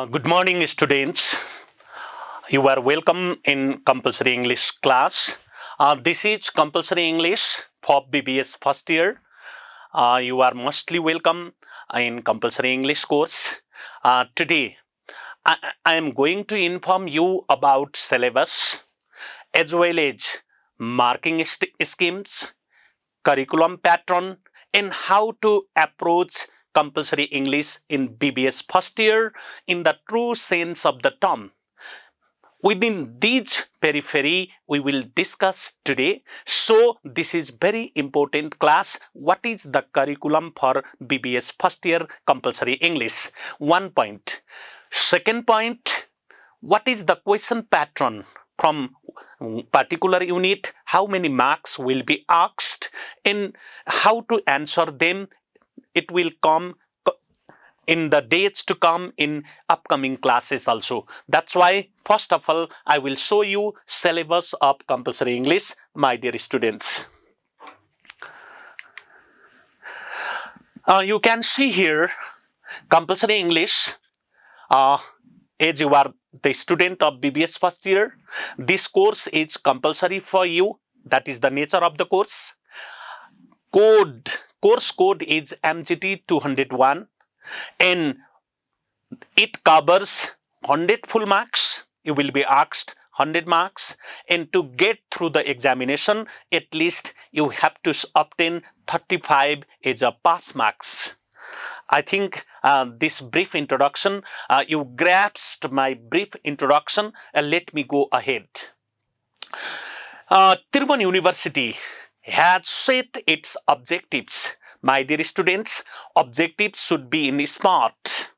Good morning, students. You are welcome in compulsory English class. This is compulsory English for BBS first year. You are mostly welcome in compulsory English course. Today, I am going to inform you about syllabus as well as marking schemes, curriculum pattern, and how to approach compulsory English in BBS first year in the true sense of the term. Within these periphery, we will discuss today. So, this is very important class. What is the curriculum for BBS first year compulsory English? 1 point. Second point, what is the question pattern from particular unit? How many marks will be asked and how to answer them? It will come in the dates to come in upcoming classes also. That's why, first of all, I will show you syllabus of compulsory English, my dear students. You can see here compulsory English. As you are the student of BBS first year, this course is compulsory for you. That is the nature of the course. Course code is MGT 201 and it covers 100 full marks. You will be asked 100 marks, and to get through the examination, at least you have to obtain 35 as a pass marks. I think this brief introduction, you grasped my brief introduction. Let me go ahead. 𝙇𝙚𝙖𝙧𝙣 University has set its objectives. My dear students, objectives should be in SMART.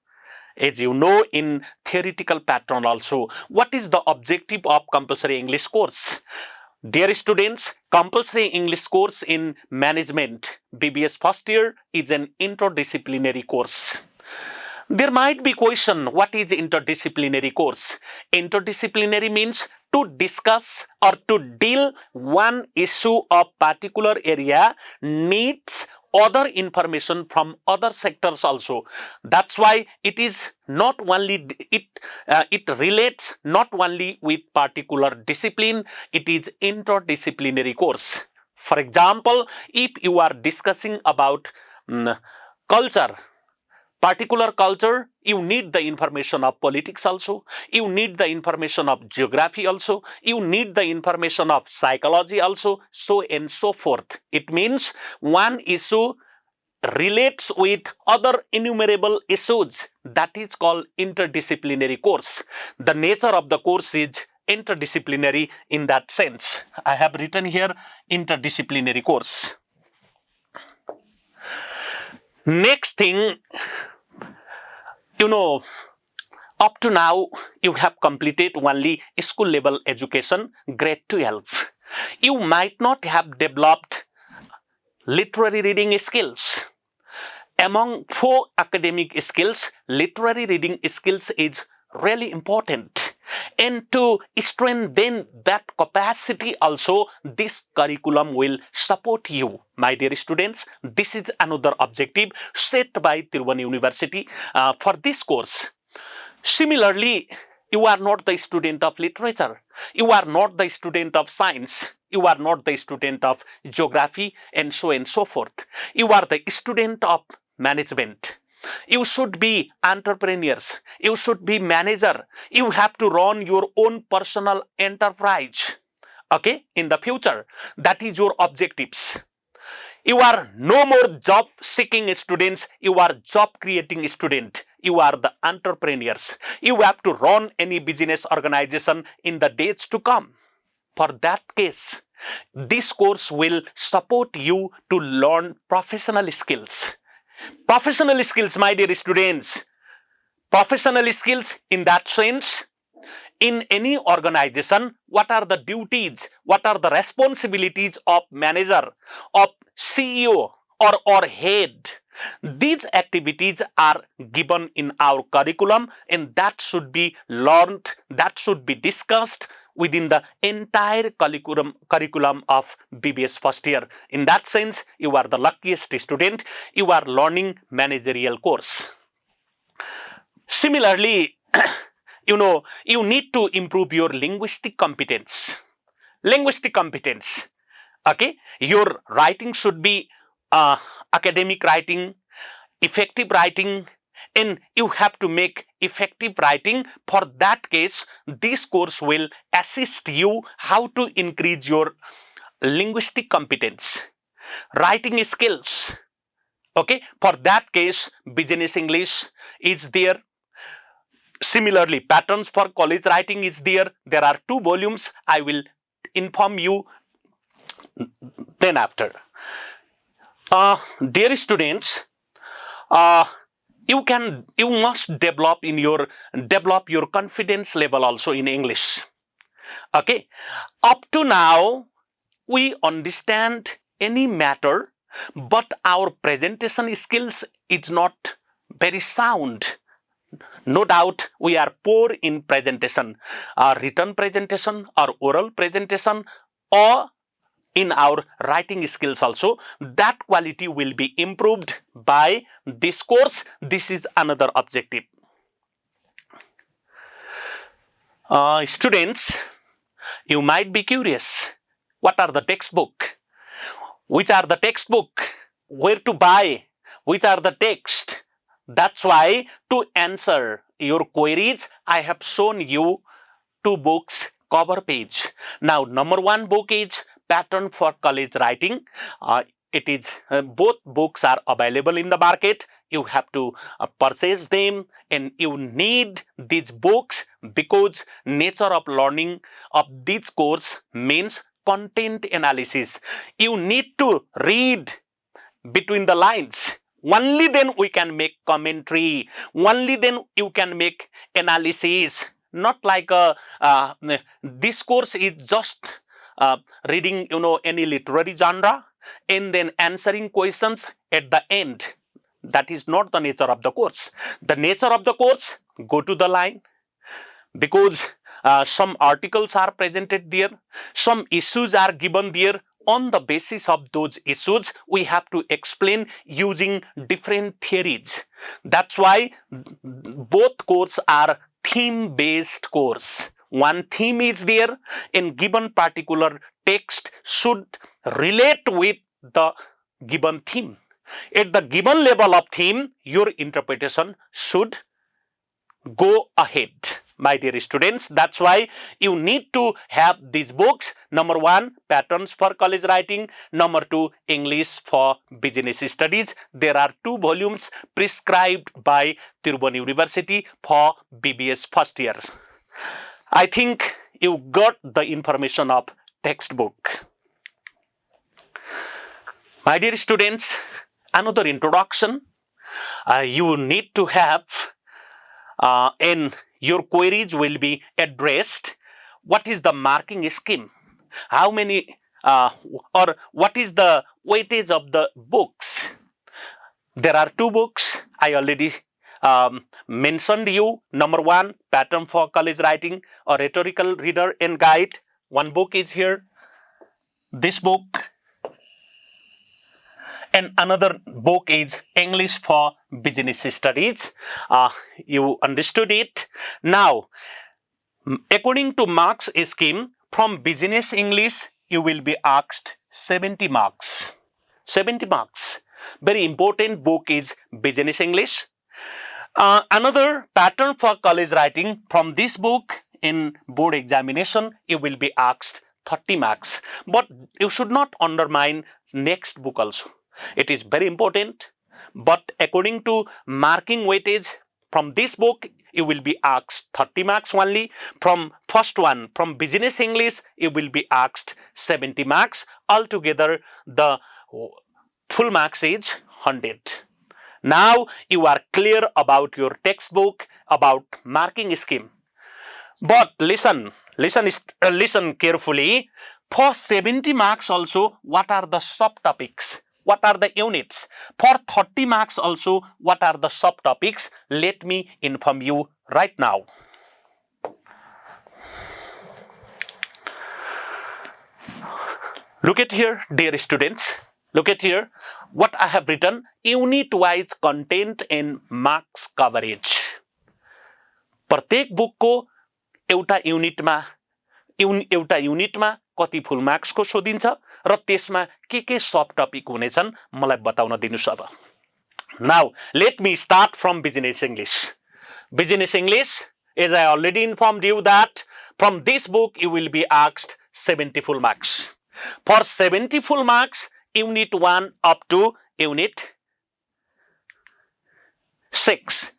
As you know, in theoretical pattern also. What is the objective of compulsory English course? Dear students, compulsory English course in management, BBS first year, is an interdisciplinary course. There might be question, what is interdisciplinary course? Interdisciplinary means to discuss or to deal one issue of particular area needs other information from other sectors also. That's why it is not only, it relates not only with particular discipline, it is interdisciplinary course. For example, if you are discussing about culture, particular culture, you need the information of politics also, you need the information of geography also, you need the information of psychology also, so and so forth. It means one issue relates with other innumerable issues. That is called interdisciplinary course. The nature of the course is interdisciplinary in that sense. I have written here interdisciplinary course. Next thing, you know, up to now, you have completed only school level education, grade 12. You might not have developed literary reading skills. Among 4 academic skills, literary reading skills is really important. And to strengthen that capacity also, this curriculum will support you. My dear students, this is another objective set by 𝙇𝙚𝙖𝙧𝙣 University for this course. Similarly, you are not the student of literature, you are not the student of science, you are not the student of geography, and so forth. You are the student of management. You should be entrepreneurs, you should be manager, you have to run your own personal enterprise, okay, in the future. That is your objectives. You are no more job seeking students, you are job creating student. You are the entrepreneurs. You have to run any business organization in the days to come. For that case, this course will support you to learn professional skills. Professional skills, my dear students. Professional skills in that sense, in any organization, what are the duties, what are the responsibilities of manager, of CEO or head? These activities are given in our curriculum, and that should be learned, that should be discussed within the entire curriculum of BBS first year. In that sense, you are the luckiest student. You are learning managerial course. Similarly, you need to improve your linguistic competence. Linguistic competence. Okay, your writing should be academic writing, effective writing, and you have to make effective writing. For that case, this course will assist you how to increase your linguistic competence, writing skills. Okay, for that case, business English is there. Similarly, patterns for college writing is there. There are 2 volumes. I will inform you then after. Dear students, you must develop your confidence level also in English. Okay, up to now we understand any matter, but our presentation skills is not very sound. No doubt we are poor in presentation, written presentation or oral presentation, or in our writing skills also. That quality will be improved by this course. This is another objective. Students, you might be curious, what are the textbook? Which are the textbook? Where to buy? Which are the text? That's why to answer your queries, I have shown you 2 books cover page. Now, number 1 book is Pattern for College Writing. It is both books are available in the market. You have to purchase them, and you need these books because nature of learning of this course means content analysis. You need to read between the lines. Only then we can make commentary. Only then you can make analysis. Not like this course is just reading any literary genre and then answering questions at the end. That is not the nature of the course. The nature of the course, go to the line, because some articles are presented there, some issues are given there. On the basis of those issues, we have to explain using different theories. That's why both courses are theme-based course. One theme is there, and given particular text should relate with the given theme. At the given level of theme, your interpretation should go ahead. My dear students, that's why you need to have these books. Number 1, Patterns for College Writing. Number 2, English for Business Studies. There are 2 volumes prescribed by Tirubani University for BBS first year. I think you got the information of textbook. My dear students, another introduction you need to have, and your queries will be addressed. What is the marking scheme? How many or what is the weightage of the books? There are 2 books I already mentioned you. Number 1, Pattern for College Writing, or Rhetorical Reader and Guide. One book is here, this book. And another book is English for Business Studies. You understood it. Now, according to marks scheme, from Business English, you will be asked 70 marks. 70 marks. Very important book is Business English. Another Pattern for College Writing, from this book in board examination, you will be asked 30 marks. But you should not undermine next book also. It is very important, but according to marking weightage, from this book you will be asked 30 marks only. From first one, from Business English, you will be asked 70 marks. Altogether the full marks is 100. Now you are clear about your textbook, about marking scheme. But listen carefully. For 70 marks also, what are the subtopics? What are the units? For 30 marks also, what are the subtopics? Let me inform you right now. Look at here, dear students. Look at here. What I have written: unit-wise content and marks coverage. प्रत्येक बुकको एउटा युनिटमा कति full मार्क्सको सोधिन्छ र त्यसमा के सब topic हुनेछन् मलाई बताउन दिनुस् अब। Now let me start from business English. Business English, as I already informed you that from this book you will be asked 70 full marks. For 70 full marks, Unit 1 up to Unit 6.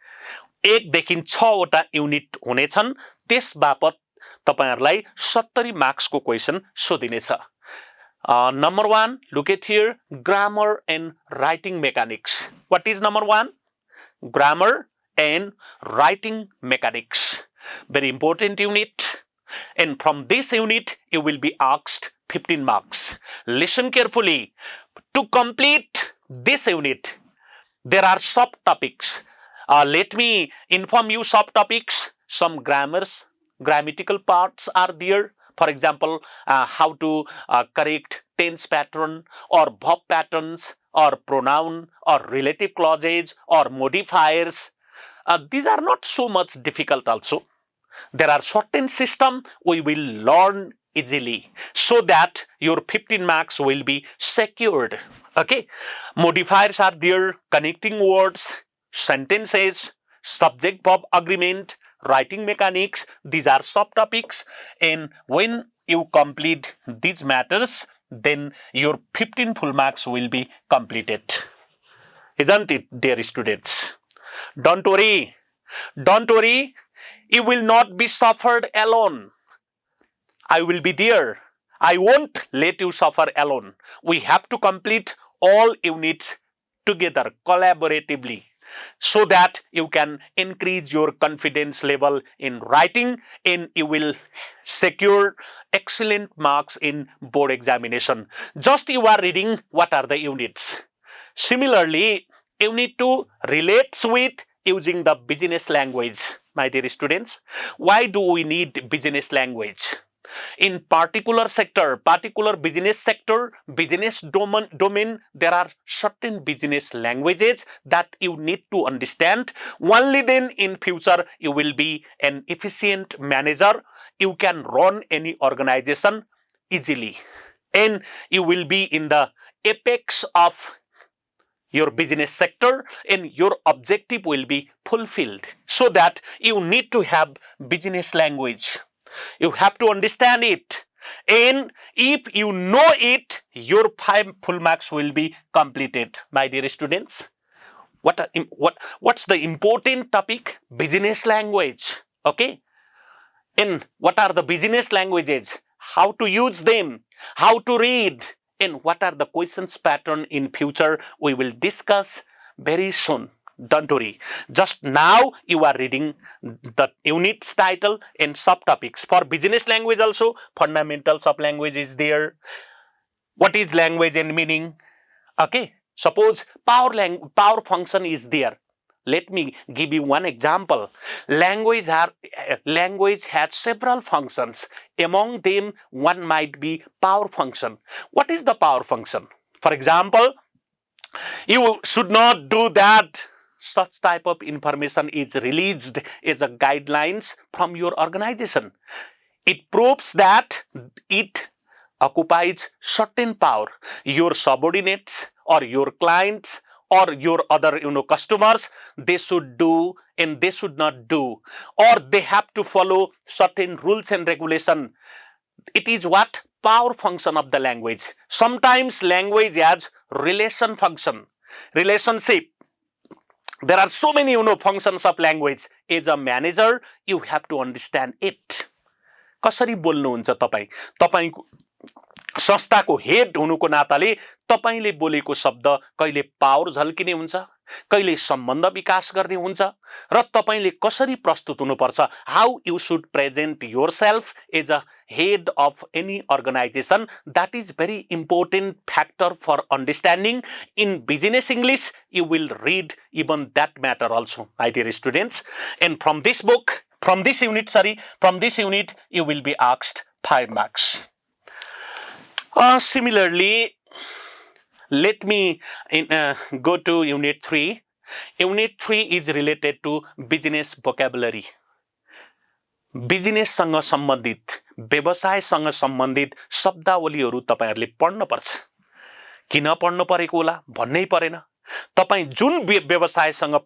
1 देखि 6 वटा unit हुनेछन्, त्यस बापत तपाईहरुलाई 70 marks को question सोधिनेछ। Number 1, look at here, grammar and writing mechanics. What is number 1? Grammar and writing mechanics. Very important unit. And from this unit, you will be asked 15 marks. Listen carefully. To complete this unit, there are subtopics. Let me inform you subtopics. Some grammatical parts are there. For example, how to correct tense pattern or verb patterns or pronoun or relative clauses or modifiers. These are not so much difficult also. There are certain system we will learn easily so that your 15 marks will be secured. Okay. Modifiers are there, connecting words, sentences, subject-verb agreement, writing mechanics. These are subtopics, and when you complete these matters, then your 15 full marks will be completed. Isn't it, dear students? Don't worry. Don't worry. You will not be suffered alone. I will be there. I won't let you suffer alone. We have to complete all units together, collaboratively, so that you can increase your confidence level in writing and you will secure excellent marks in board examination. Just you are reading what are the units. Similarly, Unit 2 relates with using the business language. My dear students, why do we need business language? In particular sector, particular business sector, business domain, there are certain business languages that you need to understand. Only then in future you will be an efficient manager. You can run any organization easily and you will be in the apex of your business sector and your objective will be fulfilled. So that you need to have business language. You have to understand it, and if you know it, your 5 full marks will be completed. My dear students, what's the important topic? Business language. Okay, and what are the business languages? How to use them? How to read? And what are the questions pattern in future? We will discuss very soon. Don't worry. Just now you are reading the unit's title and subtopics. For business language also, fundamentals of language is there. What is language and meaning? Okay. Suppose power function is there. Let me give you one example. Language has several functions. Among them, one might be power function. What is the power function? For example, you should not do that. Such type of information is released as a guidelines from your organization. It proves that it occupies certain power. Your subordinates or your clients or your other customers, they should do and they should not do, or they have to follow certain rules and regulation. It is what? Power function of the language. Sometimes language has relation function, relationship. There are so many functions of language. As a manager, you have to understand it. कसरी बोल्नुहुन्छ तपाई? तपाईको संस्थाको head हुनुको नाताले तपाईले बोलेको शब्द कहिले पावर झल्किने हुन्छ, कहिले सम्बन्ध विकास गर्ने हुन्छ र तपाईले कसरी प्रस्तुत हुनुपर्छ, how you should present yourself as a head of any organization, that is very important factor for understanding. In business English, you will read even that matter also, my dear students. And from this book, from this unit, you will be asked 5 marks. Similarly, let me go to Unit 3. Unit 3 is related to business vocabulary. बिजनेससँग सम्बन्धित व्यवसायसँग सम्बन्धित शब्दावलीहरू तपाईहरुले पढ्न पर्छ। किन पढ्नु परेको होला भन्नै परेन। तपाई जुन व्यवसायसँग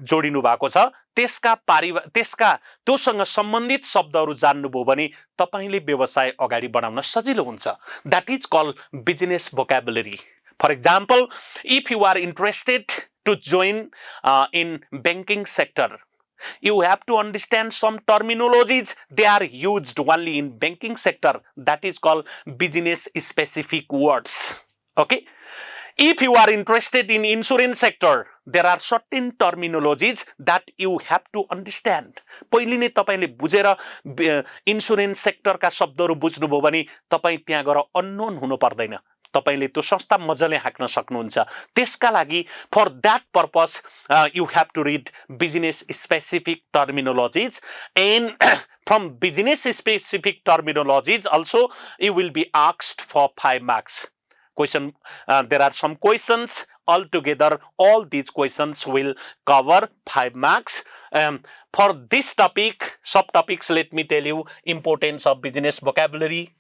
जोडिनु भएको छ त्यसका त्योसँग सम्बन्धित शब्दहरू जान्नुभयो भने तपाईले व्यवसाय अगाडि बढाउन सजिलो हुन्छ। That is called business vocabulary. For example, if you are interested to join in banking sector, you have to understand some terminologies. They are used only in banking sector. That is called business specific words. Okay. If you are interested in insurance sector, there are certain terminologies that you have to understand. पहिले नै तपाईले बुझेर insurance सेक्टरका शब्दहरू बुझ्नुभयो भने तपाई त्यहाँ गएर अननोन हुनु पर्दैन। तपाईले त्यो संस्था मजाले हाँक्न सक्नुहुन्छ। त्यसका लागि for that purpose you have to read business specific terminologies, and from business specific terminologies also you will be asked for 5 marks. There are some questions altogether. All these questions will cover 5 marks. For this topic, subtopics, let me tell you importance of business vocabulary.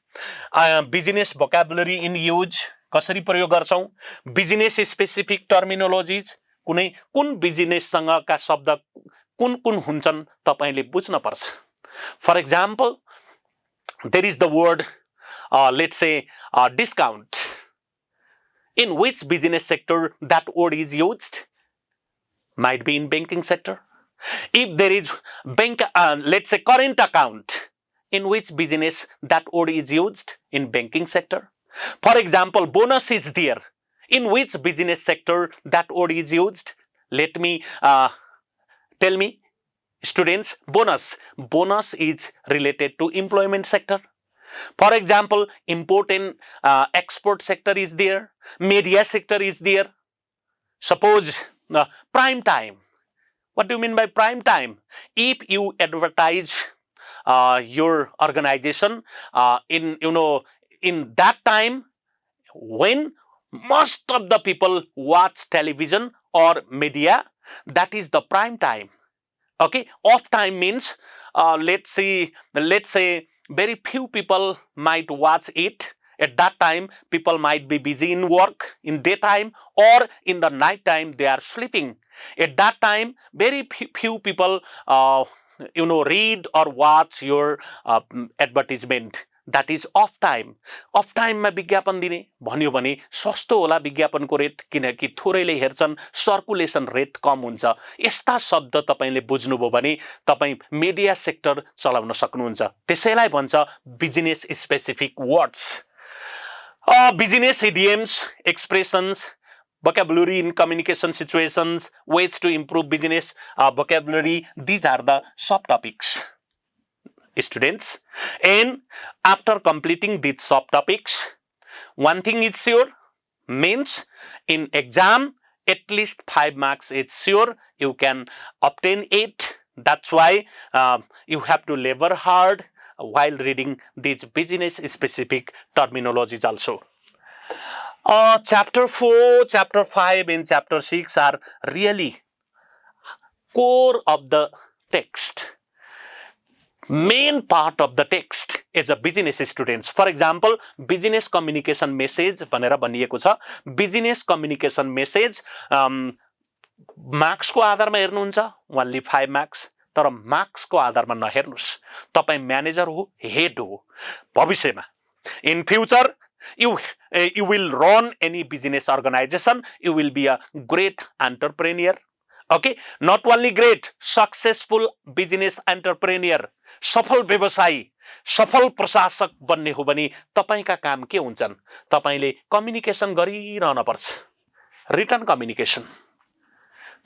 Business vocabulary in use, कसरी प्रयोग गर्छौं, business specific terminologies, कुन business सँगका शब्द कुन हुन्छन् तपाईले बुझ्न पर्छ। For example, there is the word let's say discount. In which business sector that word is used? Might be in banking sector. If there is let's say current account, in which business that word is used? In banking sector. For example, bonus is there. In which business sector that word is used? Let me tell me, students, bonus. Bonus is related to employment sector. For example, important export sector is there, media sector is there. Suppose prime time. What do you mean by prime time? If you advertise your organization in that time when most of the people watch television or media, that is the prime time. Okay, off time means let's say very few people might watch it. At that time, people might be busy in work in daytime, or in the night time they are sleeping. At that time, very few people read or watch your advertisement. That is off time. Off time मा विज्ञापन दिने भन्यो भने सस्तो होला विज्ञापनको rate, किनकि थोरैले हेर्छन्, circulation rate कम हुन्छ। यस्ता शब्द तपाईले बुझ्नुभयो भने तपाई मिडिया सेक्टर चलाउन सक्नुहुन्छ। त्यसैलाई भन्छ business specific words. Business idioms, expressions, vocabulary in communication situations, ways to improve business vocabulary. These are the subtopics, students. And after completing these subtopics, one thing is sure, means in exam at least 5 marks is sure you can obtain it. That's why you have to labor hard while reading these business specific terminologies also. Chapter 4, Chapter 5 and Chapter 6 are really core of the text. Main part of the text is a business students. For example, business communication message भनेर भनिएको छ। Business communication message marks को आधारमा हेर्नुहुन्छ only 5 marks, तर marks को आधारमा नहेर्नुस्। तपाई म्यानेजर हो, हेड हो भविष्यमा। In future, you will run any business organization. You will be a great entrepreneur. Okay, not only great, successful business entrepreneur, सफल व्यवसायी, सफल प्रशासक बन्ने हो भने तपाईका काम के हुन्छन्? तपाईले कम्युनिकेसन गरिरहन पर्छ। Return communication.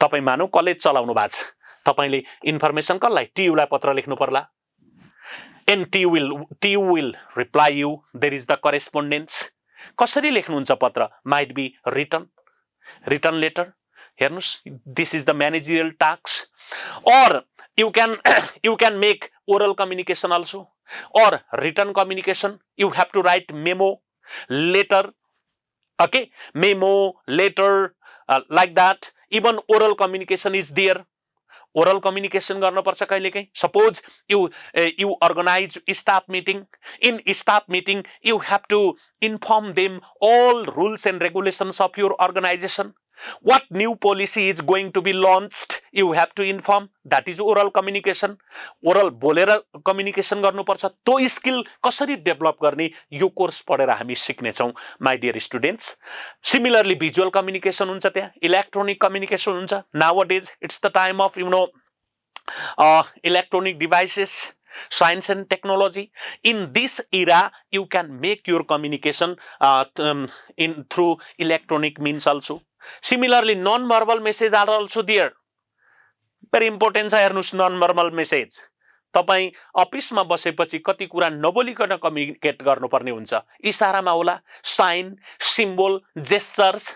तपाई मानौ कलेज चलाउनु भएको छ, तपाईले इन्फर्मेसन कसलाई? टीयू लाई पत्र लेख्नु पर्ला। And TU will reply you. There is the correspondence. कसरी लेख्नुहुन्छ पत्र? Might be written letter. Hearnus, this is the managerial tasks. Or you can make oral communication also, or written communication. You have to write memo, letter. Okay, memo, letter, like that. Even oral communication is there. Oral communication गर्नुपर्छ कहिलेकाहीँ suppose you organize staff meeting. In staff meeting you have to inform them all rules and regulations of your organization. What new policy is going to be launched, you have to inform. That is oral communication. Oral बोलेर communication गर्नुपर्छ. त्यो skill कसरी develop गर्ने यो कोर्स पढेर हामी सिक्नेछौँ my dear students. Similarly visual communication हुन्छ, त्यहाँ इलेक्ट्रोनिक कम्युनिकेसन हुन्छ. Nowadays it's the time of electronic devices, science and technology. In this era, you can make your communication through electronic means also. Similarly, non-verbal messages are also there. Very important छ हेर्नुस् non-verbal message. तपाई अफिसमा बसेपछि कति कुरा नबोलिकन communicate गर्नुपर्ने हुन्छ. इशारामा होला, sign, symbol, gestures.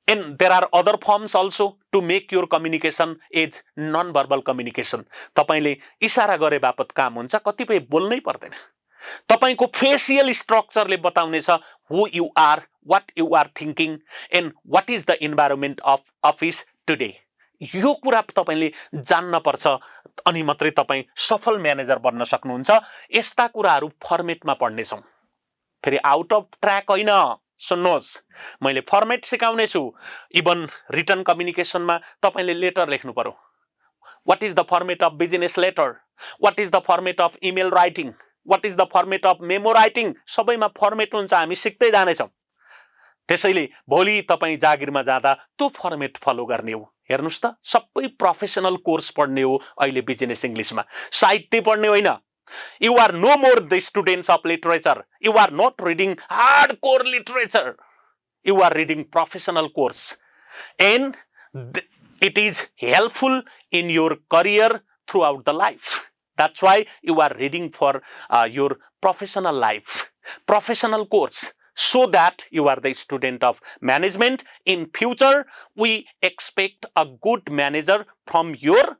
And there are other forms also to make your communication is non-verbal communication. तपाईले इशारा गरे बापत काम हुन्छ, कतिपय बोल्नै पर्दैन. तपाईको फेसियल स्ट्रक्चरले बताउने छ who you are, what you are thinking and what is the environment of office today. यो कुरा तपाईले जान्न पर्छ अनि मात्रै तपाई सफल म्यानेजर बन्न सक्नुहुन्छ. यस्ता कुराहरू फर्मेटमा पढ्ने छौं. फेरि आउट अफ ट्र्याक होइन. सुन्नुहोस्, मैले फर्मेट सिकाउने छु. इभन रिटन कम्युनिकेसनमा तपाईले लेटर लेख्नु पर्यो. What is the format of business letter? What is the format of email writing? What is the format of memo writing? सबैमा फर्मेट हुन्छ, हामी सिक्दै जानेछौं. त्यसैले भोलि तपाई जागिरमा जाँदा त्यो फर्मेट फलो गर्ने हो. हेर्नुस् त, सबै प्रोफेसनल कोर्स पढ्ने हो अहिले बिजनेस इंग्लिशमा. साहित्य पढ्ने होइन. You are no more the students of literature. You are not reading hardcore literature. You are reading professional course. And it is helpful in your career throughout the life. That's why you are reading for your professional life, professional course, so that you are the student of management. In future, we expect a good manager from your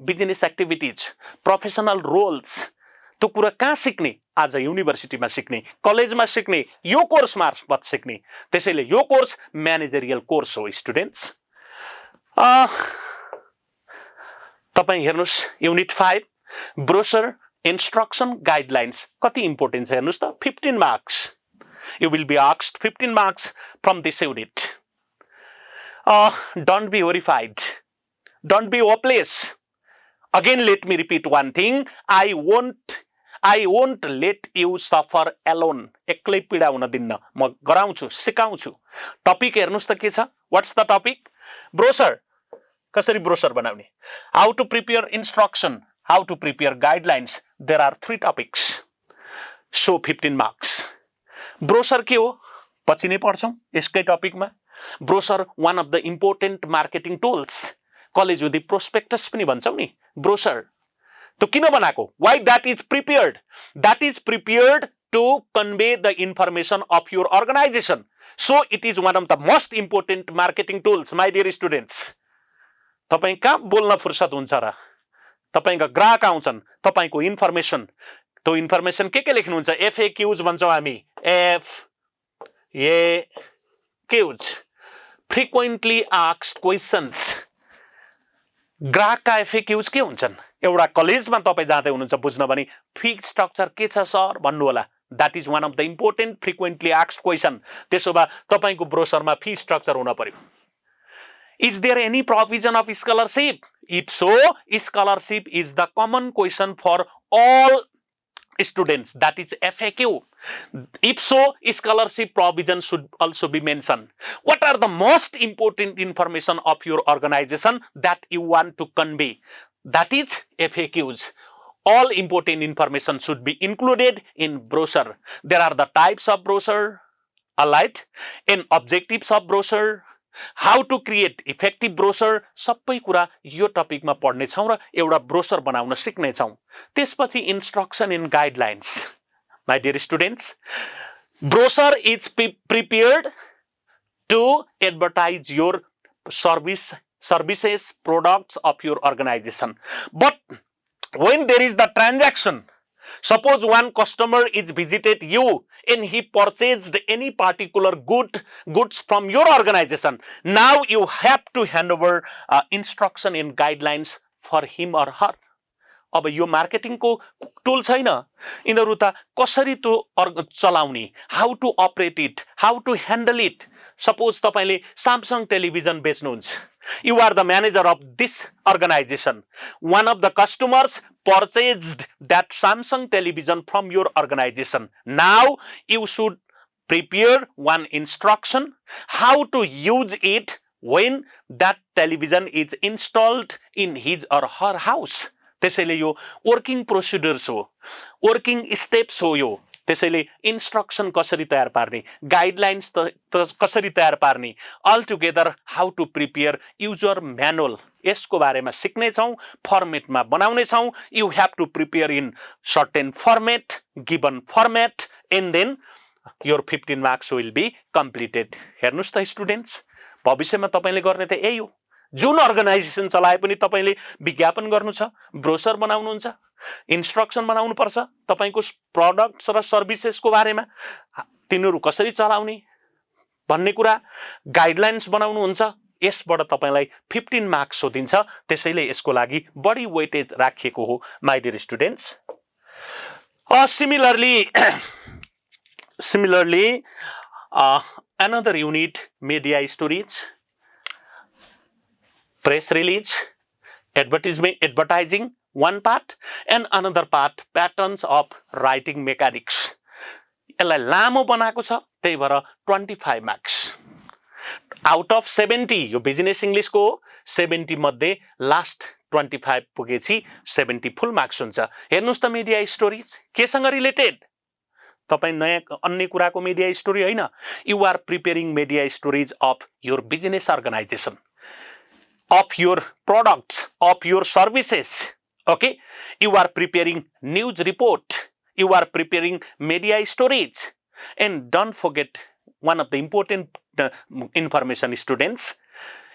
business activities, professional roles. त्यो कुरा कहाँ सिक्ने? आज युनिभर्सिटीमा सिक्ने, कलेजमा सिक्ने, यो course मार्फत सिक्ने. त्यसैले यो कोर्स म्यानेजरियल कोर्स हो स्टुडेन्ट्स. तपाई हेर्नुस् युनिट 5 ब्रोशर इन्स्ट्रक्सन गाइडलाइन्स कति इम्पोर्टेन्ट छ हेर्नुस् त. 15 marks. You will be asked 15 marks from this unit. Don't be horrified. Don't be hopeless. Again, let me repeat one thing. I won't let you suffer alone. एक्लै पीडा हुन दिन्न. म गराउँछु, सिकाउँछु. टपिक हेर्नुस् त के छ? What's the topic? Brochure. कसरी ब्रोशर बनाउने? How to prepare instruction. How to prepare guidelines. There are 3 topics. So 15 marks. Brochure के हो? पछि नै पढ्छौं यसकै टपिकमा. Brochure one of the important marketing tools. College हुँदै प्रोस्पेक्टस पनि भन्छौ नि. ब्रोशर त्यो किन बनाएको? Why that is prepared? That is prepared to convey the information of your organization. So it is one of the most important marketing tools, my dear students. तपाई कहाँ बोल्न फुर्सद हुन्छ र? तपाईका ग्राहक आउँछन्, तपाईको इन्फर्मेसन, त्यो इन्फर्मेसन के लेख्नुहुन्छ? FAQs भन्छौं हामी. FAQs, frequently asked questions. ग्राहकका FAQs के हुन्छन्? एउटा कलेजमा तपाई जाँदै हुनुहुन्छ बुझ्न भने फी स्ट्रक्चर के छ सर भन्नु होला. That is one of the important frequently asked question. त्यसो भए तपाईको ब्रोशरमा फी स्ट्रक्चर हुन पर्यो. Is there any provision of scholarship? If so, scholarship is the common question for all students. That is FAQ. If so, scholarship provision should also be mentioned. What are the most important information of your organization that you want to convey? That is FAQs. All important information should be included in brochure. There are the types of brochure, alright, and objectives of brochure, how to create effective brochure. सबै कुरा यो टपिकमा पढ्ने छौं र एउटा brochure बनाउन सिक्ने छौं. त्यसपछि instruction and guidelines. My dear students, brochure is prepared to advertise your services, products of your organization. But when there is the transaction, Suppose one customer is visited you and he purchased any particular goods from your organization. Now you have to hand over instruction and guidelines for him or her. अब यो मार्केटिङको tool छैन, यिनीहरू त कसरी त्यो चलाउने, how to operate it, how to handle it. Suppose तपाईले Samsung television बेच्नुहुन्छ, you are the manager of this organization. One of the customers purchased that Samsung television from your organization. Now you should prepare one instruction how to use it when that television is installed in his or her house. त्यसैले यो working procedures हो, working steps हो यो. त्यसैले instruction कसरी तयार पार्ने, guidelines कसरी तयार पार्ने, all together how to prepare user manual, यसको बारेमा सिक्ने छौं, फर्मेटमा बनाउने छौं. You have to prepare in certain format, given format, and then your 15 marks will be completed. हेर्नुस् त स्टुडेन्ट्स, भविष्यमा तपाईले गर्ने त यही हो. जुन अर्गनाइजेसन चलाए पनि तपाईले विज्ञापन गर्नु छ, ब्रोशर बनाउनुहुन्छ, इन्स्ट्रक्सन बनाउनु पर्छ तपाईको प्रोडक्ट्स र सर्भिसेसको बारेमा, तिनीहरू कसरी चलाउने भन्ने कुरा, गाइडलाइन्स बनाउनुहुन्छ. यसबाट तपाईलाई 15 मार्क्स सोधिन्छ. त्यसैले यसको लागि बढी वेटेज राखिएको हो my dear students. Similarly, another unit, media stories, press release, advertising, one part, and another part, patterns of writing mechanics. यसलाई लामो बनाएको छ, त्यही भएर 25 मार्क्स. आउट अफ 70 यो बिजनेस इंग्लिशको 70 मध्ये लास्ट 25 पुगेपछि 70 फुल मार्क्स हुन्छ. हेर्नुस् त मिडिया स्टोरीज केसँग रिलेटेड, तपाई नयाँ अन्य कुराको मिडिया स्टोरी हैन. You are preparing media stories of your business organisation, of your products, of your services. Okay, you are preparing news report, you are preparing media stories, and don't forget one of the important information, students.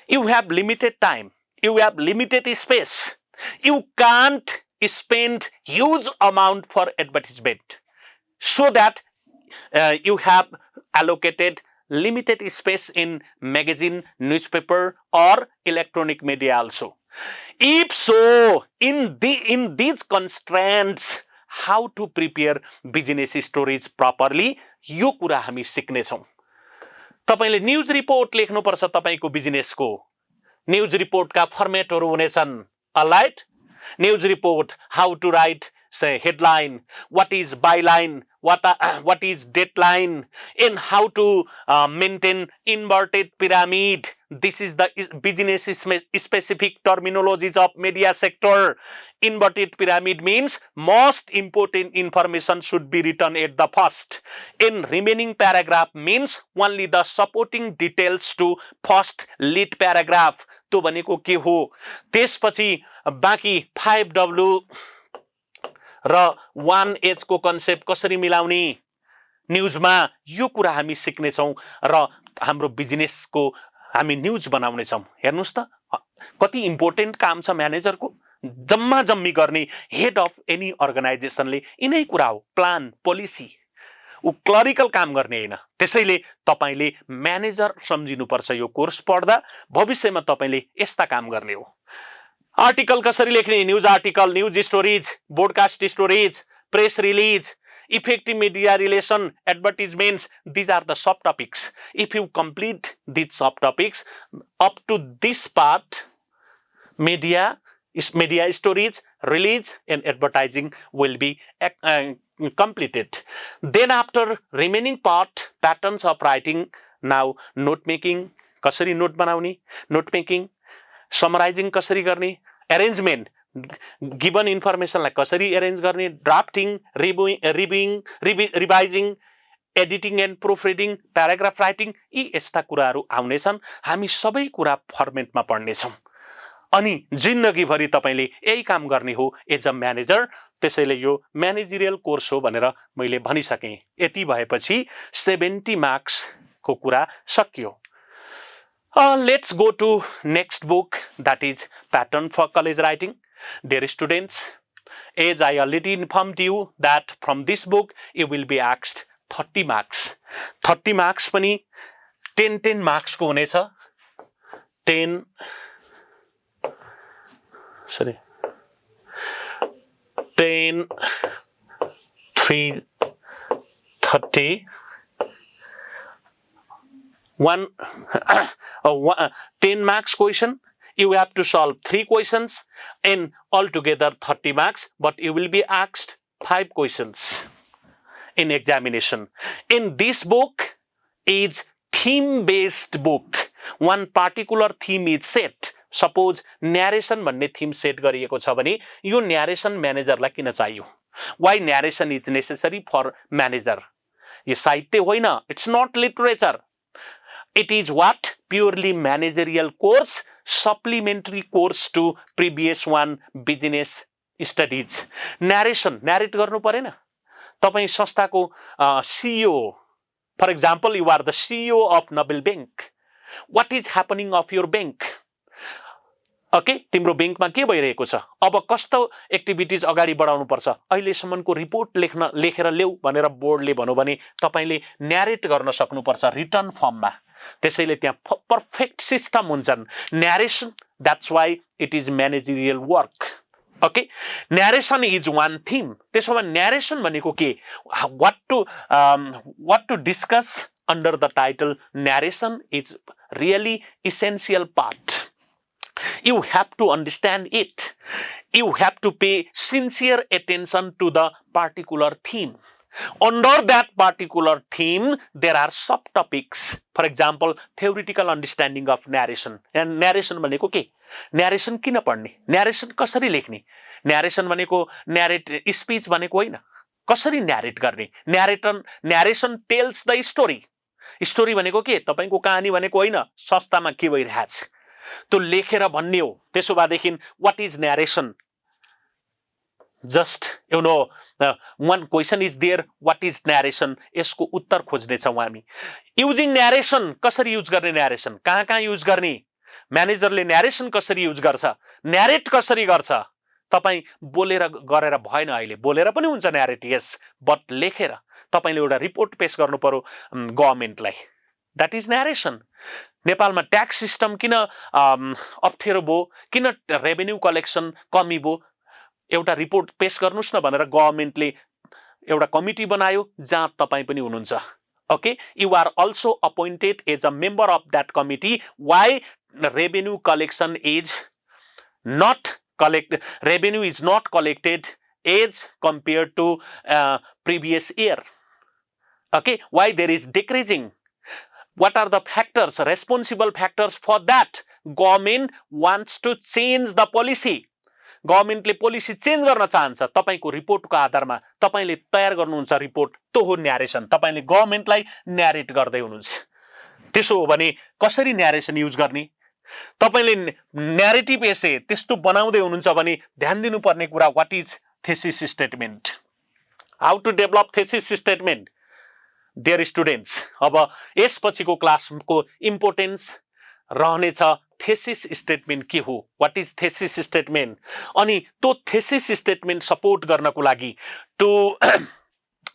You have limited time, you have limited space, you can't spend huge amount for advertisement, so that you have allocated limited space in magazine, newspaper, or electronic media also. If so, in these constraints, how to prepare business stories properly, यो कुरा हामी सिक्ने छौं. तपाईले news report लेख्नु पर्छ, तपाईको बिजनेसको news report का फर्मेटहरु हुनेछन्. All right, news report, how to write, say, headline, what is byline, what is deadline, and how to maintain inverted pyramid. This is the business specific terminologies of media sector. Inverted pyramid means most important information should be written at the first. In remaining paragraph means only the supporting details to first lead paragraph. तो भनेको के हो, त्यसपछि बाँकी 5W र 1H को concept कसरी मिलाउने न्यूजमा, यो कुरा हामी सिक्ने छौं र हाम्रो बिजनेसको हामी न्यूज बनाउने छौं. हेर्नुस् त कति इम्पोर्टेन्ट काम छ म्यानेजरको, जम्मा जम्मी गर्ने हेड अफ एनी अर्गनाइजेसनले यिनै कुरा हो. प्लान, पोलिसी, उ क्लरिकल काम गर्ने हैन. त्यसैले तपाईले म्यानेजर सम्झिनुपर्छ यो कोर्स पढ्दा. भविष्यमा तपाईले यस्ता काम गर्ने हो. आर्टिकल कसरी लेख्ने, news article, news stories, broadcast stories, press release, effective media relation, advertisements, these are the subtopics. If you complete these subtopics up to this part, media stories, release, and advertising will be completed. Then after remaining part, patterns of writing. Now note making, कसरी note बनाउने, note making, summarizing कसरी गर्ने, arrangement, given information लाई कसरी arrange गर्ने, drafting, revising, editing and proof reading, paragraph writing, यी यस्ता कुराहरू आउनेछन्. हामी सबै कुरा फर्मेटमा पढ्ने छौं अनि जिन्दगीभरि तपाईले यही काम गर्ने हो एज अ म्यानेजर. त्यसैले यो म्यानेजरियल कोर्स हो भनेर मैले भनिसके. यति भएपछि 70 मार्क्स को कुरा सकियो. Let's go to next book, that is Pattern for College Writing. Dear students, as I already informed you that from this book you will be asked 30 marks. 30 marks पनि 10 marks को हुनेछ. 10 3 30 10 marks question. You have to solve 3 questions and altogether 30 marks, but you will be asked 5 questions in examination. In this book is theme-based book. One particular theme is set. Suppose narration भन्ने theme set गरिएको छ भने यो narration manager लाई किन चाहियो? Why narration is necessary for manager? यो साहित्य होइन. It's not literature. It is what? Purely managerial course, supplementary course to previous one, business studies. Narration, narrate गर्नु परेन. तपाई संस्थाको CEO, for example, you are the CEO of Nobel Bank. What is happening of your bank? Okay, तिम्रो बैंकमा के भइरहेको छ? अब कस्तो एक्टिभिटीज अगाडि बढाउनु पर्छ? अहिलेसम्मको रिपोर्ट लेखेर ल्याऊ भनेर बोर्डले भन्यो भने तपाईले न्यारेट गर्न सक्नु पर्छ रिटर्न फर्ममा. त्यसैले त्यहाँ पर्फेक्ट सिस्टम हुन्छन्. Narration, that's why it is managerial work. Okay, narration is one theme. त्यसो भए narration भनेको के? What to discuss under the title narration is really essential part. You have to understand it. You have to pay sincere attention to the particular theme. Under that particular theme, there are subtopics. For example, theoretical understanding of narration. And narration भनेको के? Narration किन पढ्ने? Narration कसरी लेख्ने? Narration भनेको narrate speech भनेको होइन. कसरी narrate गर्ने? Narration tells the story. Story भनेको के? तपाईको कहानी भनेको होइन. संस्थामा के भइरहेछ? त्यो लेखेर भन्ने हो. त्यसो भएदेखि what is narration? Just one question is there, what is narration? यसको उत्तर खोज्ने छौं हामी. Using narration, कसरी युज गर्ने narration? कहाँ युज गर्ने? म्यानेजरले narration कसरी युज गर्छ? narrate कसरी गर्छ? तपाई बोलेर गरेर भएन. अहिले बोलेर पनि हुन्छ narrate, yes, but लेखेर तपाईले एउटा रिपोर्ट पेश गर्नु पर्यो गभर्नमेन्टलाई. That is narration. नेपालमा ट्याक्स सिस्टम किन अप्ठ्यारो भयो? किन रेभेन्यू कलेक्सन कमी भयो? एउटा रिपोर्ट पेश गर्नुस् न भनेर गभर्नमेन्टले एउटा कमिटी बनायो जहाँ तपाई पनि हुनुहुन्छ. Okay, you are also appointed as a member of that committee. Why revenue collection is not collected? Revenue is not collected as compared to previous year. Okay, why there is decreasing? What are the factors, responsible factors for that? Government wants to change the policy. गभर्नमेन्टले policy change गर्न चाहन्छ. तपाईको रिपोर्टको आधारमा तपाईले तयार गर्नुहुन्छ report, त्यो हो न्यारेसन. तपाईले गभर्नमेन्टलाई न्यारेट गर्दै हुनुहुन्छ. त्यसो हो भने कसरी न्यारेसन युज गर्ने? तपाईले न्यारेटिभ एसे त्यस्तो बनाउँदै हुनुहुन्छ भने ध्यान दिनुपर्ने कुरा what is thesis statement. How to develop thesis statement. Dear students, अब यसपछिको क्लासको इम्पोर्टेन्स रहनेछ थेसिस स्टेटमेन्ट के हो, व्हाट इज थेसिस स्टेटमेन्ट. अनि त्यो थेसिस स्टेटमेन्ट सपोर्ट गर्नको लागि to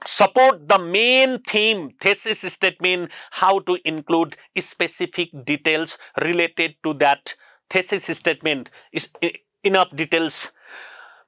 support the main theme thesis statement, how to include specific details related to that thesis statement. Is enough details.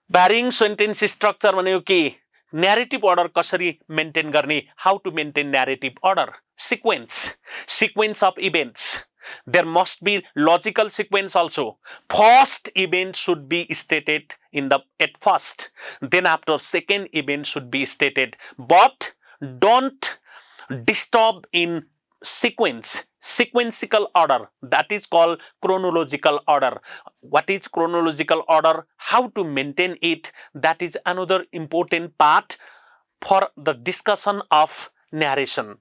Varying sentence structure भनेको के? Narrative order कसरी maintain गर्ने? How to maintain narrative order? Sequence of events. There must be logical sequence also. First event should be stated at first. Then after second event should be stated. But don't disturb in sequence. Sequential order. That is called chronological order. What is chronological order? How to maintain it? That is another important part for the discussion of narration.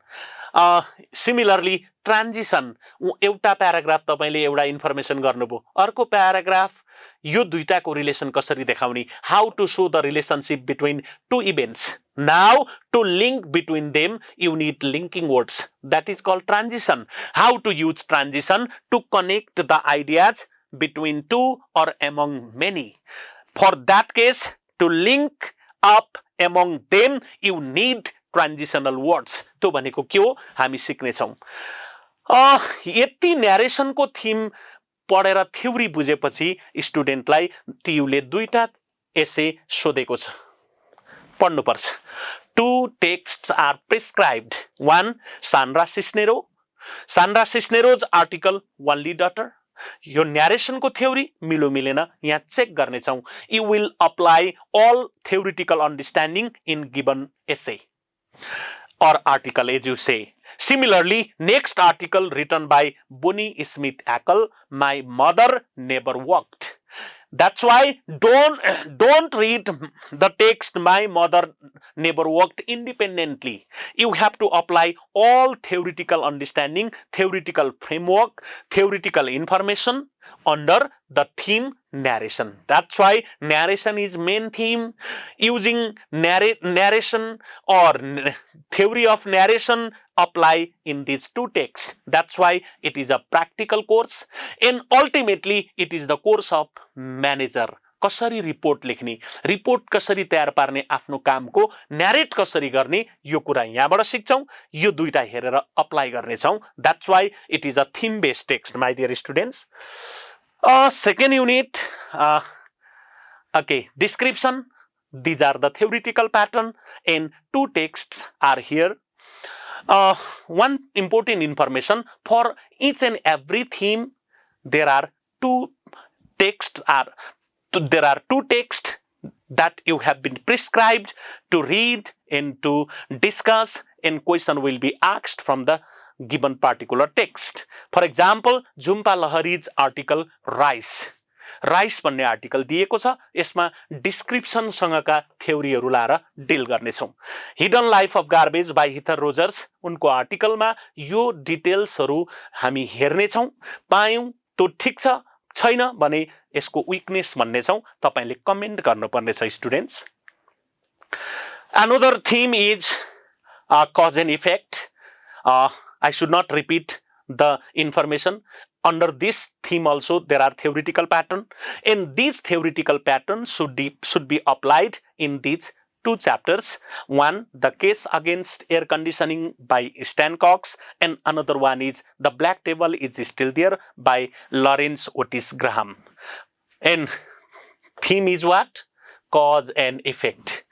Similarly, transition. एउटा paragraph तपाईले एउटा information गर्नुभयो, अर्को paragraph यो दुईटाको relation कसरी देखाउने? How to show the relationship between two events. Now, to link between them, you need linking words. That is called transition. How to use transition to connect the ideas between two or among many. For that case, to link up among them you need transitional words. त्यो भनेको के हो हामी सिक्ने छौं. यति न्यारेसनको theme पढेर theory बुझेपछि स्टुडेन्टलाई टीयूले दुईटा एसे सोधेको छ, पढ्नुपर्छ. 2 texts are prescribed. 1. Sandra Cisneros article Only Daughter. Yo न्यारेसनको theory मिलो मिलेन यहाँ चेक गर्ने छौं. You will apply all theoretical understanding in given essay or article as you say. Similarly, next article written by Bonnie Smith Ackle, My Mother Never Worked. That's why don't read the text My Mother Never Worked independently. You have to apply all theoretical understanding, theoretical framework, theoretical information under the theme narration. That's why narration is main theme. Using narration or theory of narration apply in these 2 texts. That's why it is a practical course and ultimately it is the course of manager. कसरी report लेख्ने, report कसरी तयार पार्ने, आफ्नो कामको narrate कसरी गर्ने, यो कुरा यहाँबाट सिक्छौं. यो दुईटा हेरेर अप्लाई गर्ने छौं. That's why it is a theme based text, my dear students. Second unit, okay, description. These are the theoretical pattern and 2 texts are here. One important information, for each and every theme there are 2 texts that you have been prescribed to read and to discuss, and question will be asked from the given particular text. For example, Jhumpa Lahari's article Rice भन्ने article दिएको छ. यसमा description सँगका थ्योरीहरु लाएर deal गर्ने छौं. Hidden life of garbage by Heather Rogers, उनको आर्टिकलमा यो डिटेल्सहरु हामी हेर्ने छौं. पायौं त्यो ठीक छ छैन भने यसको विकनेस भन्ने छौं. तपाईले कमेन्ट गर्नुपर्ने छ students. Another theme is cause and effect. I should not repeat the information. Under this theme also there are theoretical pattern, and these theoretical patterns should be applied in these 2 chapters. One, the case against air conditioning by Stan Cox, and another one is the black table is still there by Lawrence Otis Graham. And theme is what? Cause and effect.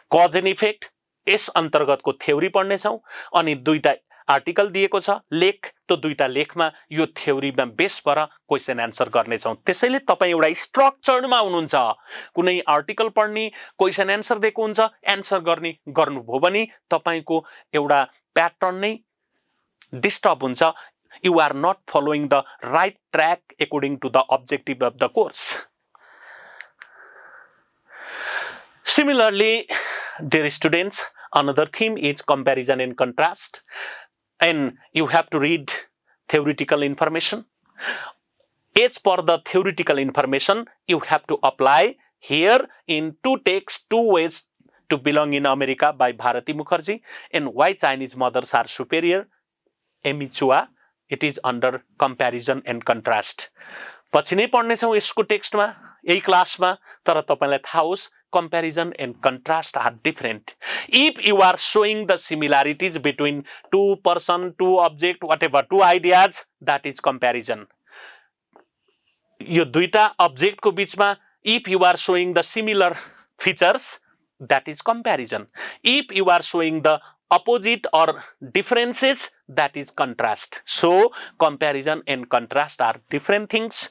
Cause and effect yes अन्तर्गतको theory पढ्ने छौं. अनि दुईटा article दिएको छ, लेख. त्यो दुईटा लेखमा यो थ्योरीमा बेस भएर क्वेशन आन्सर गर्ने छौं. त्यसैले तपाई एउटा स्ट्रक्चर्डमा हुनुहुन्छ. कुनै आर्टिकल पढ्ने, क्वेशन आन्सर दिएको हुन्छ, आन्सर गर्ने गर्नुभयो भने तपाईको एउटा प्याटर्न नै डिस्टर्ब हुन्छ. You are not following the right track according to the objective of the course. Similarly, dear students, another theme is comparison and contrast, and you have to read theoretical information. As per the theoretical information, you have to apply here in 2 texts, 2 ways to belong in America by Bharati Mukherjee, and why Chinese mothers are superior, Amy Chua. It is under comparison and contrast. पछि नै पढ्ने छौं यसको टेक्स्टमा, यही क्लासमा. तर तपाईलाई थाहा होस्, comparison and contrast are different. If you are showing the similarities between 2 person, 2 object, whatever, 2 ideas, that is comparison. यो दुईटा object को बीचमा if you are showing the similar features, that is comparison. If you are showing the opposite or differences, that is contrast. So comparison and contrast are different things.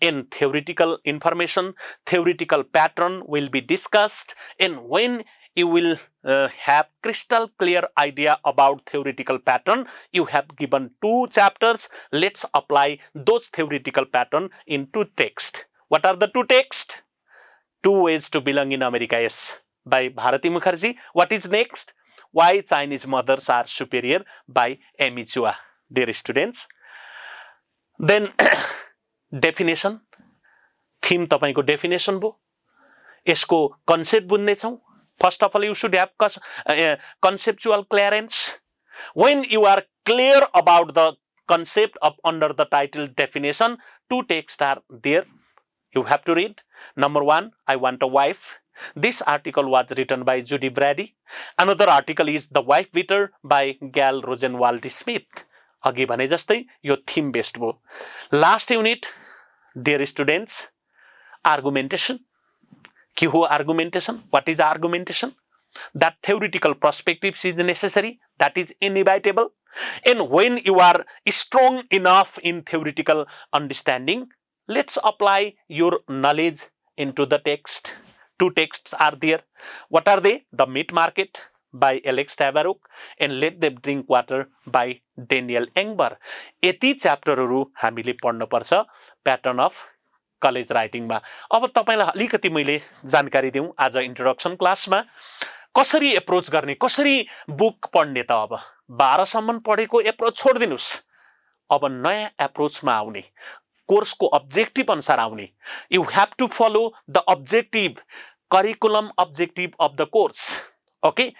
In theoretical information, theoretical pattern will be discussed, and when you will have crystal clear idea about theoretical pattern, you have given 2 chapters. Let's apply those theoretical pattern in 2 texts. What are the 2 texts? 2 Ways to Belong in America, yes, by Bharati Mukherjee. What is next? Why Chinese Mothers Are Superior by Amy Chua, dear students. Then definition. Theme तपाईको definition भयो. यसको concept बुझ्ने छौं. First of all, you should have conceptual clearance. When you are clear about the concept of under the title definition, 2 texts are there. You have to read. Number 1, I want a wife. This article was written by Judy Brady. Another article is The Wife Beater by Gal Rosenwald Smith. अघि भने जस्तै यो theme based भयो. Last unit dear students, argumentation. के हो argumentation? What is argumentation? That theoretical perspective is necessary, that is inevitable. And when you are strong enough in theoretical understanding, let's apply your knowledge into the text. Two texts are there. What are they? The Meat Market by Alex Tabarrok and Let Them Drink Water by Daniel Engber. यति च्याप्टरहरू हामीले पढ्नुपर्छ pattern of college राइटिङमा. अब तपाईलाई अलिकति मैले जानकारी दिउँ आज introduction क्लासमा. कसरी एप्रोच गर्ने, कसरी बुक पढ्ने त अब 12 सम्म पढेको एप्रोच छोड्दिनुस्. अब नयाँ एप्रोचमा आउने, कोर्सको अब्जेक्टिभ अनुसार आउने. You have to follow the objective, curriculum objective of the course. Okay,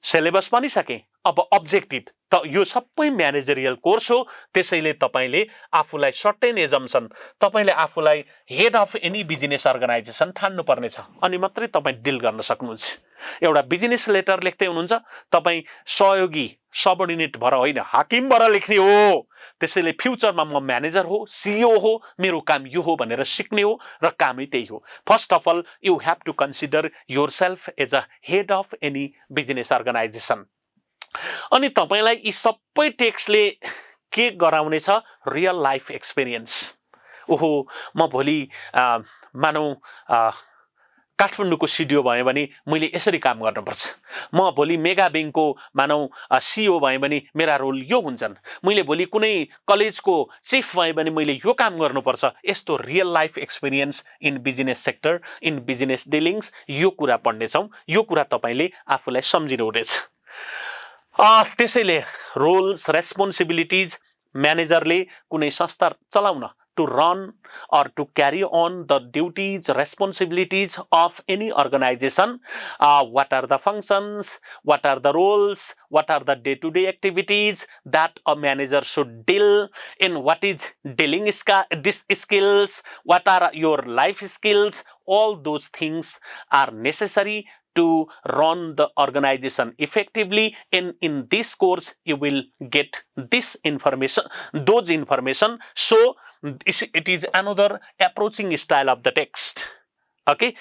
syllabus पनि सके. अब अब्जेक्टिभ त यो सबै म्यानेजरियल कोर्स हो. त्यसैले तपाईले आफूलाई सर्टेन एजम्पसन, तपाईले आफूलाई head of any business organisation ठान्नु पर्नेछ अनि मात्रै तपाई डिल गर्न सक्नुहुन्छ. एउटा बिजनेस लेटर लेख्दै हुनुहुन्छ, तपाई सहयोगी सबअर्डिनेट भएर होइन, हाकिम भएर लेख्ने हो. त्यसैले फ्युचरमा म म्यानेजर हो, सीईओ हो, मेरो काम यो हो भनेर सिक्ने हो र कामै त्यही हो. First of all you have to consider yourself as a head of any business organisation. अनि तपाईलाई यी सबै टेक्स्टले के गराउने छ? Real life experience. ओहो, म भोलि मानौ काठमाडौँको सिडिओ भएँ भने मैले यसरी काम गर्नुपर्छ. म भोलि मेगा ब्याङ्कको मानौ सीईओ भएँ भने मेरा रोल यो हुन्छन्. मैले भोलि कुनै कलेजको चिफ भएँ भने मैले यो काम गर्नुपर्छ. यस्तो real life experience in business sector, in business dealings, यो कुरा पढ्नेछौँ. यो कुरा तपाईले आफूलाई सम्झिनु हुनेछ. त्यसैले रोल्स, रेस्पोन्सिबिलिटिज, म्यानेजरले कुनै संस्था चलाउन, to run or to carry on the duties, responsibilities of any organization. What are the functions? What are the roles? What are the day-to-day activities that a manager should deal in? What is dealing skills? What are your life skills? All those things are necessary to run the organization effectively. And in this course you will get this information, those information. So it is another approaching style of the text. Okay,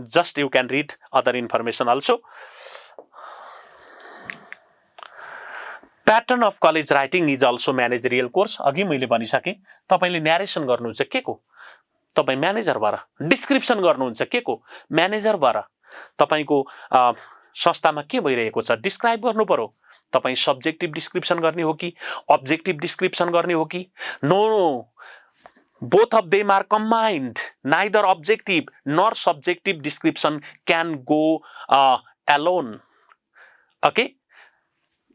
just you can read other information also. Pattern of college writing is also managerial course. अघि मैले भनिसके. तपाईले narration गर्नुहुन्छ के को? तपाई manager भएर. Description गर्नुहुन्छ के को? म्यानेजर भएर. तपाईको संस्थामा के भइरहेको छ डिस्क्राइब गर्नु पर्यो. तपाई सब्जेक्टिभ डिस्क्रिप्सन गर्ने हो कि अब्जेक्टिभ डिस्क्रिप्सन गर्ने हो कि? No, both of them are combined. Neither objective nor subjective description can go alone. Okay,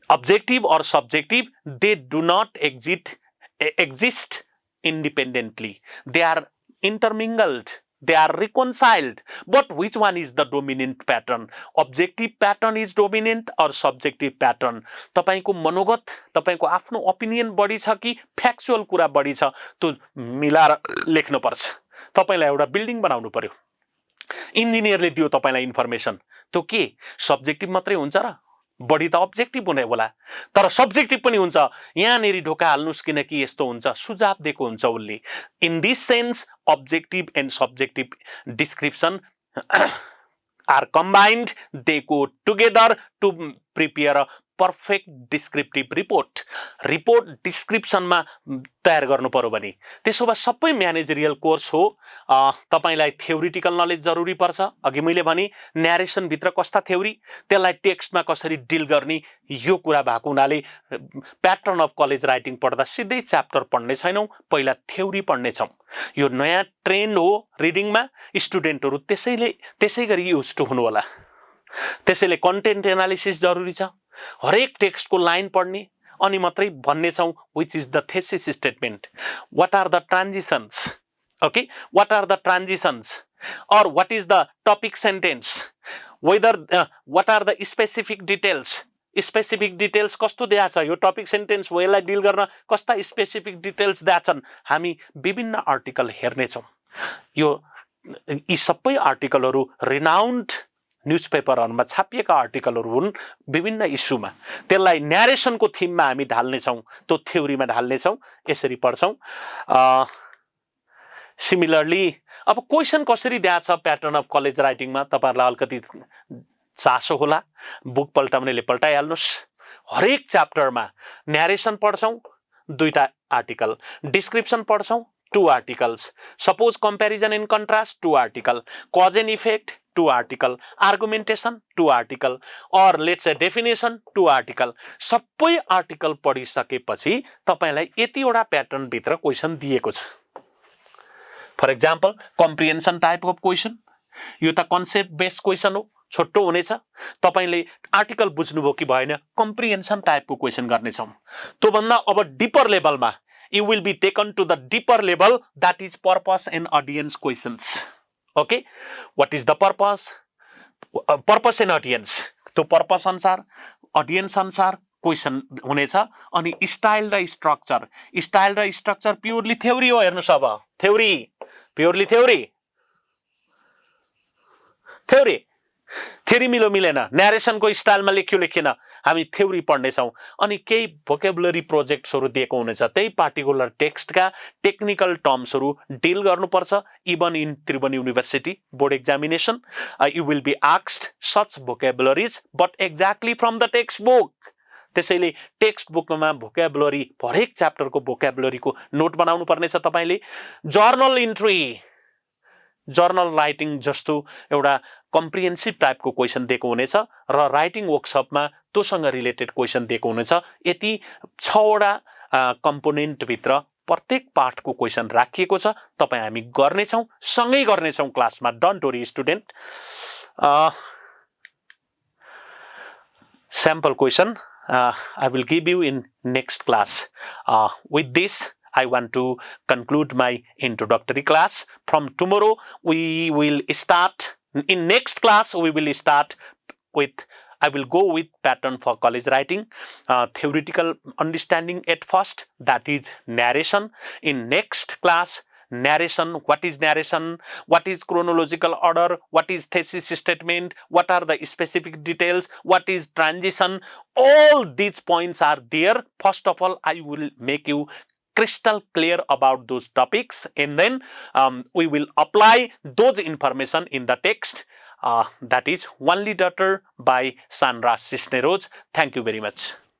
objective or subjective, they do not exist independently. They are intermingled, they are reconciled. But which one is the dominant pattern? Objective pattern is dominant or subjective pattern? तपाईको मनोगत, तपाईको आफ्नो opinion बढी छ कि factual कुरा बढी छ, त्यो मिलाएर लेख्नु पर्छ. तपाईलाई एउटा बिल्डिङ बनाउनु पर्यो, इन्जिनियरले दियो तपाईलाई इन्फर्मेसन, त्यो के सब्जेक्टिभ मात्रै हुन्छ र? बढी त अब्जेक्टिभ हुने होला. तर सब्जेक्टिभ पनि हुन्छ. यहाँनेरि ढोका हाल्नुस् किनकि यस्तो हुन्छ, सुझाव दिएको हुन्छ उसले. In this sense objective and subjective description are combined. They go together to prepare a perfect descriptive report. Report description मा तयार गर्नु पर्यो भने त्यसो भए सबै म्यानेजरियल कोर्स हो. तपाईलाई थ्योरिटिकल नलेज जरुरी पर्छ. अघि मैले भने न्यारेसन भित्र कस्ता थ्योरी, त्यसलाई टेक्स्टमा कसरी डिल गर्ने, यो कुरा भएको हुनाले प्याटर्न अफ कलेज राइटिङ पढ्दा सिधै च्याप्टर पढ्ने छैनौं, पहिला थ्योरी पढ्ने छौं. यो नयाँ ट्रेन्ड हो रिडिङमा. स्टुडेन्टहरु त्यसैगरी युज टु हुनु होला. त्यसैले कन्टेन्ट एनालिसिस जरुरी छ. हरेक टेक्स्टको लाइन पढ्ने अनि मात्रै भन्ने छौं which is the thesis statement, what are the transitions, okay, what are the transitions, or what is the topic sentence, whether what are the specific details. Specific details कस्तो दिया छ, यो टपिक सेन्टेन्स हो, यसलाई डिल गर्न कस्ता specific details दिया छन्, हामी विभिन्न आर्टिकल हेर्ने छौं. यो यी सबै आर्टिकलहरू रिनाउन्ड न्युजपेपरहरूमा छापिएका आर्टिकलहरू हुन् विभिन्न इस्युमा। त्यसलाई न्यारेसनको थिममा हामी ढाल्नेछौँ, त्यो थ्योरीमा ढाल्नेछौँ, यसरी पढ्छौँ। सिमिलरली अब क्वेसन कसरी दिएको छ प्याटर्न अफ कलेज राइटिङमा तपाईँहरूलाई अलिकति चासो होला, बुक पल्टाउनेले पल्टाइहाल्नुहोस्। हरेक च्याप्टरमा न्यारेसन पढ्छौँ 2टा आर्टिकल, डिस्क्रिप्सन पढ्छौँ 2 articles, suppose comparison in contrast 2 article, cause and effect 2 article, argumentation 2 article, और लेट्स ए डेफिनेसन 2 आर्टिकल। सबै आर्टिकल पढिसकेपछि तपाईलाई यतिवटा प्याटर्न भित्र क्वेसन दिएको छ। For example comprehension type of question, यो त कन्सेप्ट बेस्ड क्वेसन हो, छोटो हुनेछ। तपाईले आर्टिकल बुझ्नुभयो कि भएन, कम्प्रिहेन्सन टाइपको क्वेसन गर्नेछौँ। त्योभन्दा अब डिपर लेभलमा you will be taken to the deeper level, that is purpose and audience questions. Okay, what is the purpose? Purpose and audience, तो purpose अनुसार audience अनुसार क्वेसन हुनेछ। अनि स्टाइल र स्ट्रक्चर, स्टाइल र स्ट्रक्चर प्योरली थ्योरी हो। हेर्नुस् अब theory, purely theory, theory theory मिलो मिलेन, न्यारेसनको स्टाइलमा लेख्यो लेखेन, हामी थ्योरी पढ्नेछौँ। अनि केही भोकेबुलरी प्रोजेक्ट्सहरू दिएको हुनेछ, त्यही पार्टिकुलर टेक्स्टका टेक्निकल टर्म्सहरू डिल गर्नुपर्छ। Even in Tribhuvan university board examination you will be asked such vocabularies but exactly from the text book. त्यसैले टेक्स्ट बुकमा भोकेबुलरी, हरेक च्याप्टरको भोकेबुलरीको नोट बनाउनु पर्नेछ तपाईले। जर्नल इन्ट्री, जर्नल राइटिङ जस्तो एउटा कम्प्रिहेन्सिभ टाइपको क्वेसन दिएको हुनेछ र राइटिङ वर्कसपमा त्योसँग रिलेटेड क्वेसन दिएको हुनेछ। यति 6वटा कम्पोनेन्ट भित्र प्रत्येक पार्टको क्वेसन राखिएको छ। तपाई हामी गर्नेछौँ, सँगै गर्नेछौँ क्लासमा, don't worry student. sample question I will give you in next class. With this I want to conclude my introductory class. From tomorrow we will start, in next class we will start with, I will go with pattern for college writing, theoretical understanding at first, that is narration. In next class, narration, what is chronological order, what is thesis statement, what are the specific details, what is transition, all these points are there. First of all, I will make you crystal clear about those topics, and then we will apply those information in the text. That is Only Daughter by Sandra Cisneros. Thank you very much.